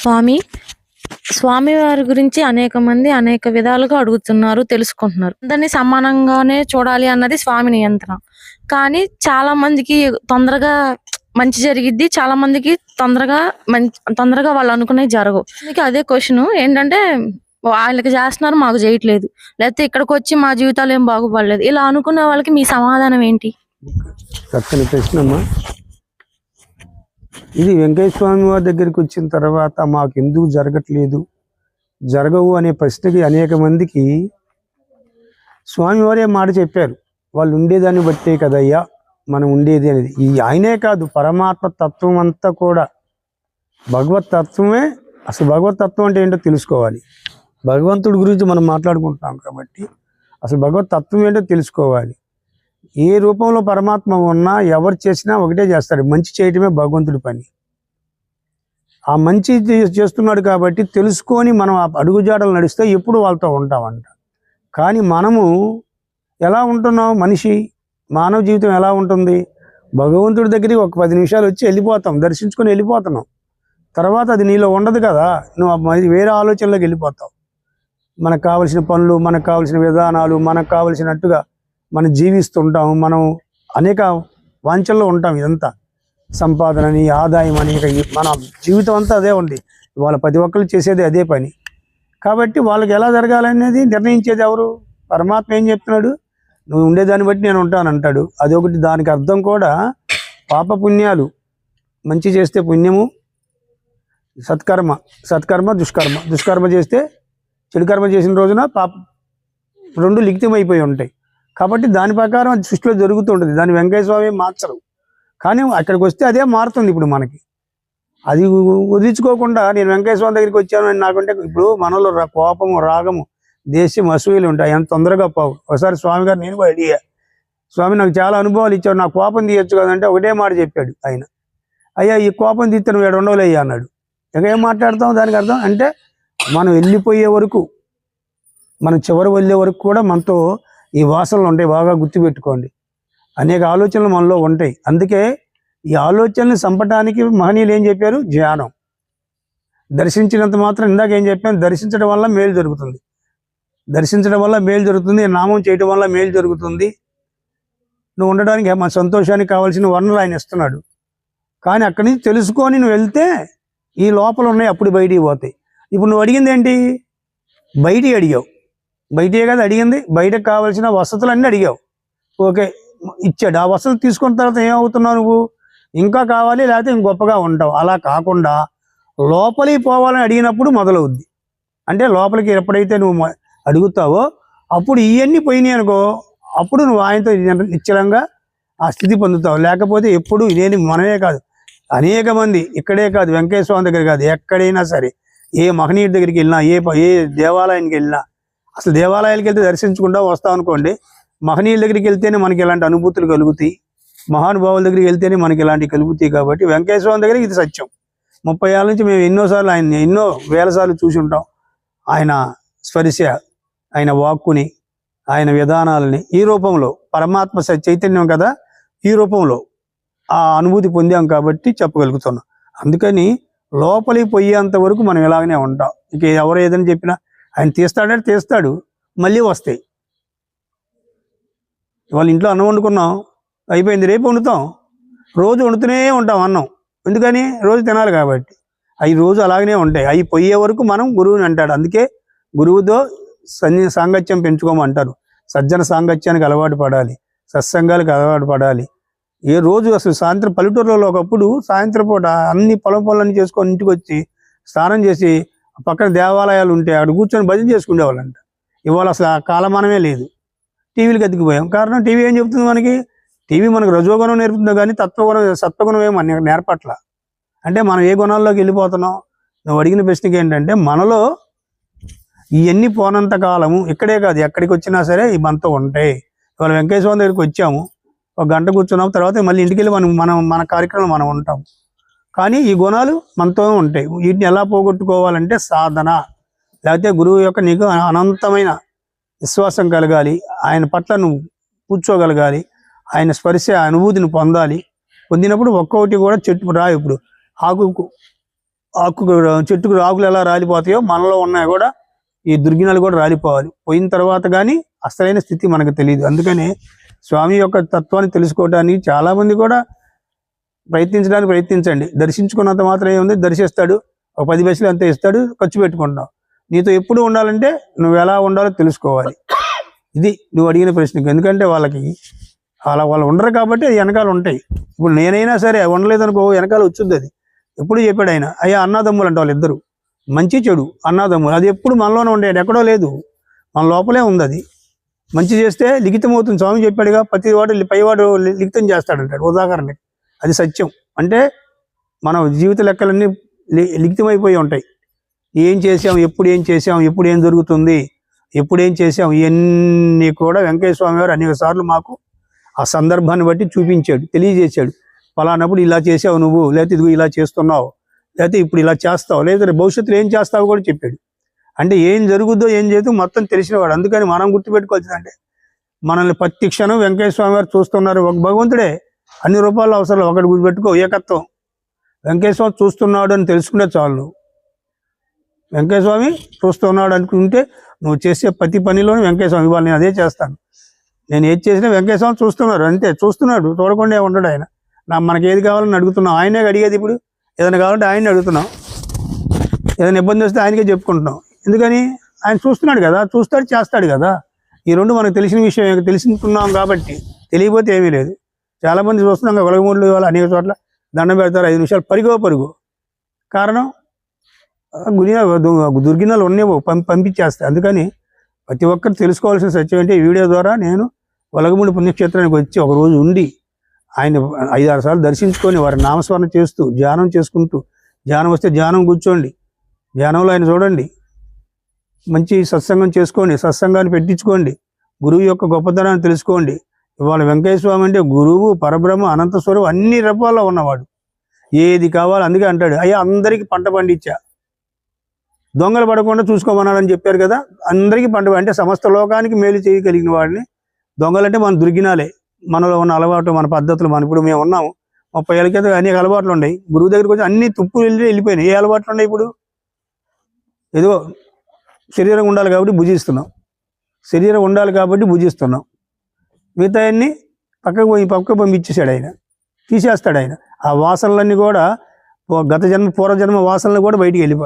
స్వామి వారి గురించి అనేక మంది అనేక విధాలుగా అడుగుతున్నారు, తెలుసుకుంటున్నారు. అందరినీ సమానంగానే చూడాలి అన్నది స్వామి నియంత్రణ. కానీ చాలా మందికి తొందరగా మంచి జరిగిద్ది, చాలా మందికి తొందరగా వాళ్ళు అనుకునేవి జరగవు. మీకు అదే క్వశ్చన్ ఏంటంటే, వాళ్ళకి చేస్తున్నారు, మాకు చేయట్లేదు, లేకపోతే ఇక్కడికి వచ్చి మా జీవితాలు ఏం బాగుపడలేదు, ఇలా అనుకునే వాళ్ళకి మీ సమాధానం ఏంటి? చక్కని ప్రశ్నమ్మా. ఇది వెంకటేశ్వర స్వామి వారి దగ్గరికి వచ్చిన తర్వాత మాకు ఎందుకు జరగవు అనే ప్రశ్నకి అనేక మందికి స్వామివారే మాట చెప్పారు. వాళ్ళు ఉండేదాన్ని బట్టే కదయ్యా మనం ఉండేది అనేది. ఈ ఆయనే కాదు, పరమాత్మ తత్వం అంతా కూడా భగవత్ తత్వమే. అసలు భగవత్ తత్వం అంటే ఏంటో తెలుసుకోవాలి. భగవంతుడి గురించి మనం మాట్లాడుకుంటున్నాం కాబట్టి అసలు భగవత్ తత్వం ఏంటో తెలుసుకోవాలి. ఏ రూపంలో పరమాత్మ ఉన్నా ఎవరు చేసినా ఒకటే చేస్తాడు, మంచి చేయటమే భగవంతుడి పని. ఆ మంచి చేస్తున్నాడు కాబట్టి తెలుసుకొని మనం ఆ అడుగుజాడలు నడిస్తే ఎప్పుడు వాళ్ళతో ఉంటామంట. కానీ మనము ఎలా ఉంటున్నాం? మానవ జీవితం ఎలా ఉంటుంది? భగవంతుడి దగ్గరికి ఒక 10 నిమిషాలు వచ్చి వెళ్ళిపోతాం, దర్శించుకొని వెళ్ళిపోతున్నాం. తర్వాత అది నీలో ఉండదు కదా, నువ్వు వేరే ఆలోచనలోకి వెళ్ళిపోతావు. మనకు కావలసిన పనులు, మనకు కావలసిన విధానాలు, మనకు కావలసినట్టుగా మనం జీవిస్తుంటాం. మనం అనేక వాంఛల్లో ఉంటాం. ఇదంతా సంపాదనని, ఆదాయం అని, మన జీవితం అంతా అదే ఉంది. వాళ్ళ ప్రతి ఒక్కరు చేసేది అదే పని. కాబట్టి వాళ్ళకి ఎలా జరగాలనేది నిర్ణయించేది ఎవరు? పరమాత్మ ఏం చెప్తున్నాడు? నువ్వు ఉండేదాన్ని బట్టి నేను ఉంటానంటాడు. అదొకటి. దానికి అర్థం కూడా పాపపుణ్యాలు. మంచి చేస్తే పుణ్యము, సత్కర్మ దుష్కర్మ చేస్తే చెడు కర్మ చేసిన రోజున రెండు లిఖితమైపోయి ఉంటాయి. కాబట్టి దాని ప్రకారం అది సృష్టిలో జరుగుతూ ఉంటుంది. దాన్ని వెంకటేశ్వర స్వామి మార్చరు. కానీ అక్కడికి వస్తే అదే మారుతుంది. ఇప్పుడు మనకి అది వదిలించుకోకుండా నేను వెంకటేశ్వర స్వామి దగ్గరికి వచ్చాను అని నాకుంటే, ఇప్పుడు మనలో కోపము, రాగము, దేశం, అసూయలు ఉంటాయి. ఎంత తొందరగా పోవు. ఒకసారి స్వామి గారు నేను కూడా అడిగా, స్వామి నాకు చాలా అనుభవాలు ఇచ్చావు, నాకు కోపం తీయచ్చు కదంటే ఒకటే మాట చెప్పాడు ఆయన. అయ్యా ఈ కోపం తీస్తే నువ్వు 7 ఉండవులు అయ్యా అన్నాడు. ఇక ఏం మాట్లాడతాం? దానికి అర్థం అంటే మనం వెళ్ళిపోయే వరకు, మనం చివరి వెళ్ళే వరకు కూడా మనతో ఈ వాసనలు ఉంటాయి. బాగా గుర్తుపెట్టుకోండి. అనేక ఆలోచనలు మనలో ఉంటాయి. అందుకే ఈ ఆలోచనలు చంపడానికి మహనీయులు ఏం చెప్పారు? ధ్యానం. దర్శించినంత మాత్రం ఇందాక ఏం చెప్పాను, దర్శించడం వల్ల మేలు జరుగుతుంది. నామం చేయడం వల్ల మేలు జరుగుతుంది. నువ్వు ఉండడానికి మన సంతోషానికి కావాల్సిన వనరులు ఆయన ఇస్తున్నాడు. కానీ అక్కడి నుంచి తెలుసుకొని నువ్వు వెళ్తే ఈ లోపల ఉన్నాయి, అప్పుడు బయటికి పోతాయి. ఇప్పుడు నువ్వు అడిగింది ఏంటి? బయటికి అడిగావు. బయటే కదా అడిగింది. బయటకు కావాల్సిన వసతులన్నీ అడిగావు. ఓకే, ఇచ్చాడు. ఆ వసతులు తీసుకున్న తర్వాత ఏమవుతున్నావు? నువ్వు ఇంకా కావాలి, లేకపోతే ఇంక గొప్పగా ఉంటావు. అలా కాకుండా లోపలికి పోవాలని అడిగినప్పుడు మొదలవుద్ది. అంటే లోపలికి ఎప్పుడైతే నువ్వు అడుగుతావో అప్పుడు ఇవన్నీ పోయినాయి అనుకో, అప్పుడు నువ్వు ఆయనతో నిశ్చలంగా ఆ స్థితి పొందుతావు. లేకపోతే ఎప్పుడు ఇదేని మనమే కాదు, అనేక మంది, ఇక్కడే కాదు, వెంకటేశ్వర స్వామి దగ్గర కాదు, ఎక్కడైనా సరే, ఏ మహనీయుడి దగ్గరికి వెళ్ళినా, ఏ దేవాలయానికి వెళ్ళినా, అసలు దేవాలయాలకు వెళ్తే దర్శించకుండా వస్తాం అనుకోండి, మహనీయుల దగ్గరికి వెళ్తేనే మనకి ఇలాంటి అనుభూతులు కలుగుతాయి. మహానుభావుల దగ్గరికి వెళ్తేనే మనకి ఇలాంటివి కలుగుతాయి. కాబట్టి వెంకటేశ్వర స్వామి దగ్గర ఇది సత్యం. 30 ఏళ్ళ నుంచి మేము ఎన్నోసార్లు ఆయన ఎన్నో వేల సార్లు చూసి ఉంటాం. ఆయన స్పర్శ, ఆయన వాక్కుని, ఆయన విధానాలని ఈ రూపంలో, పరమాత్మ చైతన్యం కదా, ఈ రూపంలో ఆ అనుభూతి పొందాం కాబట్టి చెప్పగలుగుతున్నాం. అందుకని లోపలికి పోయేంత వరకు మనం ఇలాగనే ఉంటాం. ఇక ఎవరు ఏదని చెప్పినా ఆయన తీస్తాడంటే తీస్తాడు, మళ్ళీ వస్తాయి. వాళ్ళ ఇంట్లో అన్నం వండుకున్నాం, అయిపోయింది, రేపు వండుతాం. రోజు వండుతూనే ఉంటాం అన్నం. ఎందుకని? రోజు తినాలి కాబట్టి. అవి రోజు అలాగనే ఉంటాయి. అవి పోయే వరకు మనం గురువుని అంటాడు. అందుకే గురువుతో సాంగత్యం పెంచుకోమంటారు. సజ్జన సాంగత్యానికి అలవాటు పడాలి, సత్సంగాలకు అలవాటు పడాలి. ఏ రోజు అసలు సాయంత్రం పల్లెటూరులో ఒకప్పుడు సాయంత్రం పూట అన్ని పొలం పనులన్నీ చేసుకొని ఇంటికి వచ్చి స్నానం చేసి పక్కన దేవాలయాలు ఉంటే అక్కడ కూర్చొని భజన చేసుకునేవాళ్ళంట. ఇవాళ అసలు ఆ కాలమానమే లేదు. టీవీలకు ఎత్తుకుపోయాం. కారణం టీవీ ఏం చెప్తుంది మనకి? టీవీ మనకు రజోగుణం నేర్పుతుంది కానీ సత్వగుణం ఏమో నేర్పట్ల. అంటే మనం ఏ గుణాల్లోకి వెళ్ళిపోతున్నాం? నువ్వు అడిగిన ప్రశ్నకి ఏంటంటే, మనలో ఇవన్నీ పోనంత కాలము ఇక్కడే కాదు, ఎక్కడికి వచ్చినా సరే ఈ మనతో ఉంటాయి. ఇవాళ వెంకటేశ్వర స్వామి దగ్గరికి వచ్చాము, 1 గంట కూర్చున్నాం, తర్వాత మళ్ళీ ఇంటికి వెళ్ళి మన కార్యక్రమం మనం ఉంటాం. కానీ ఈ గుణాలు మనతో ఉంటాయి. వీటిని ఎలా పోగొట్టుకోవాలంటే సాధన, లేకపోతే గురువు యొక్క నీకు అనంతమైన విశ్వాసం కలగాలి, ఆయన పట్ల నువ్వు కూర్చోగలగాలి, ఆయన స్పర్శ అనుభూతిని పొందాలి. పొందినప్పుడు ఒక్కొక్కటి కూడా చెట్టు రా, ఇప్పుడు ఆకు చెట్టుకు ఆకులు ఎలా రాలిపోతాయో మనలో ఉన్నాయి కూడా ఈ దుర్గిణాలు కూడా రాలిపోవాలి. పోయిన తర్వాత కానీ అసలైన స్థితి మనకు తెలియదు. అందుకని స్వామి యొక్క తత్వాన్ని తెలుసుకోవడానికి చాలా మంది కూడా ప్రయత్నించడానికి ప్రయత్నించండి. దర్శించుకున్నంత మాత్రం ఏముంది, దర్శిస్తాడు, ఒక 10 పైసలు అంత ఇస్తాడు, ఖర్చు పెట్టుకుంటావు. నీతో ఎప్పుడు ఉండాలంటే నువ్వు ఎలా ఉండాలో తెలుసుకోవాలి. ఇది నువ్వు అడిగిన ప్రశ్నకి. ఎందుకంటే వాళ్ళకి వాళ్ళు ఉండరు కాబట్టి వెనకాల ఉంటాయి. ఇప్పుడు నేనైనా సరే ఉండలేదనుకో వెనకాల వచ్చింది. అది ఎప్పుడు చెప్పాడు ఆయన, అయ్యా అన్నదమ్ములు అంటే వాళ్ళిద్దరు మంచి చెడు అన్నదమ్ములు. అది ఎప్పుడు మనలోనే ఉండేది, ఎక్కడో లేదు, మన లోపలే ఉంది. అది మంచి చేస్తే లిఖితం అవుతుంది. స్వామి చెప్పాడుగా, ప్రతివాడు పైవాడు లిఖితం చేస్తాడంటాడు. ఉదాహరణకి అది సత్యం. అంటే మన జీవిత లెక్కలన్నీ లిఖితమైపోయి ఉంటాయి. ఏం చేసాం, ఎప్పుడు ఏం చేసాం, ఎప్పుడు ఏం జరుగుతుంది, ఎప్పుడు ఏం చేసాం, ఇవన్నీ కూడా వెంకయ్య స్వామి వారు అనేక సార్లు మాకు ఆ సందర్భాన్ని బట్టి చూపించాడు, తెలియజేశాడు. ఫలానప్పుడు ఇలా చేసావు నువ్వు, లేకపోతే ఇదిగో ఇలా చేస్తున్నావు, లేకపోతే ఇప్పుడు ఇలా చేస్తావు, లేదా భవిష్యత్తులో ఏం చేస్తావు కూడా చెప్పాడు. అంటే ఏం జరుగుద్దో ఏం చేద్దో మొత్తం తెలిసినవాడు. అందుకని మనం గుర్తుపెట్టుకోవాల్సిందంటే మనల్ని ప్రతి క్షణం వెంకయ్య స్వామి వారు చూస్తున్నారు. ఒక భగవంతుడే అన్ని రూపాయలు అవసరం. ఒకటి గుర్తుపెట్టుకో, ఏకత్వం. వెంకయ్య స్వామి చూస్తున్నాడు అని తెలుసుకుంటే చాలు. నువ్వు వెంకయ్య స్వామి చూస్తున్నాడు అనుకుంటే నువ్వు చేసే ప్రతి పనిలోనూ వెంకయ్య స్వామి ఇవ్వాలి. నేను అదే చేస్తాను. నేను ఏది చేసినా వెంకయ్య స్వామి చూస్తున్నారు, అంతే. చూస్తున్నాడు, చూడకుండా ఉండడు ఆయన. మనకి ఏది కావాలని అడుగుతున్నాం, ఆయనే అడిగేది. ఇప్పుడు ఏదైనా కావాలంటే ఆయన్ని అడుగుతున్నాం, ఏదైనా ఇబ్బంది వస్తే ఆయనకే చెప్పుకుంటున్నాం. ఎందుకని ఆయన చూస్తున్నాడు కదా, చూస్తాడు, చేస్తాడు కదా. ఈ రెండు మనకు తెలిసిన విషయం, తెలుసుకుంటున్నాం కాబట్టి. తెలియకపోతే ఏమీ లేదు. చాలామంది చూస్తున్నాం కదా, వెలగమూడులు వాళ్ళు అనేక చోట్ల దండం పెడతారు, 5 నిమిషాలు పరుగు. కారణం దుర్గిణాలు ఉన్నవో పంపించేస్తాయి. అందుకని ప్రతి ఒక్కరు తెలుసుకోవాల్సిన సత్యం అంటే ఈ వీడియో ద్వారా నేను వెలగమూడి పుణ్యక్షేత్రానికి వచ్చి ఒకరోజు ఉండి ఆయన 5-6 సార్లు దర్శించుకొని వారి నామస్మరణ చేస్తూ ధ్యానం చేసుకుంటూ, ధ్యానం వస్తే ధ్యానం కూర్చోండి, ధ్యానంలో ఆయన చూడండి, మంచి సత్సంగం చేసుకోండి, సత్సంగాన్ని పెట్టించుకోండి, గురువు యొక్క గొప్పతనాన్ని తెలుసుకోండి. ఇవాళ వెంకయ్య స్వామి అంటే గురువు, పరబ్రహ్మ, అనంత స్వరూపం, అన్ని రూపాల్లో ఉన్నవాడు. ఏది కావాలో అందుకే అంటాడు, అయ్యా అందరికీ పంట పండించా, దొంగలు పడకుండా చూసుకోమన్నాడని చెప్పారు కదా. అందరికీ పంట అంటే సమస్త లోకానికి మేలు చేయగలిగిన వాడిని. దొంగలంటే మన దుర్గినాలే, మనలో ఉన్న అలవాటు, మన పద్ధతులు. ఇప్పుడు మేము ఉన్నాము 30 ఏళ్ళ కింద అనేక అలవాట్లు ఉన్నాయి. గురువు దగ్గరికి వచ్చి అన్ని తుప్పు వెళ్ళిపోయినాయి. ఏ అలవాట్లు ఉన్నాయి ఇప్పుడు? ఏదో శరీరం ఉండాలి కాబట్టి భుజిస్తున్నాం, శరీరం ఉండాలి కాబట్టి భుజిస్తున్నాం. మిగతా అన్ని పక్కకు పంపించేశాడు ఆయన, తీసేస్తాడు ఆయన. ఆ వాసనలన్నీ కూడా పూర్వజన్మ వాసనలు కూడా బయటికి వెళ్ళిపోతాయి.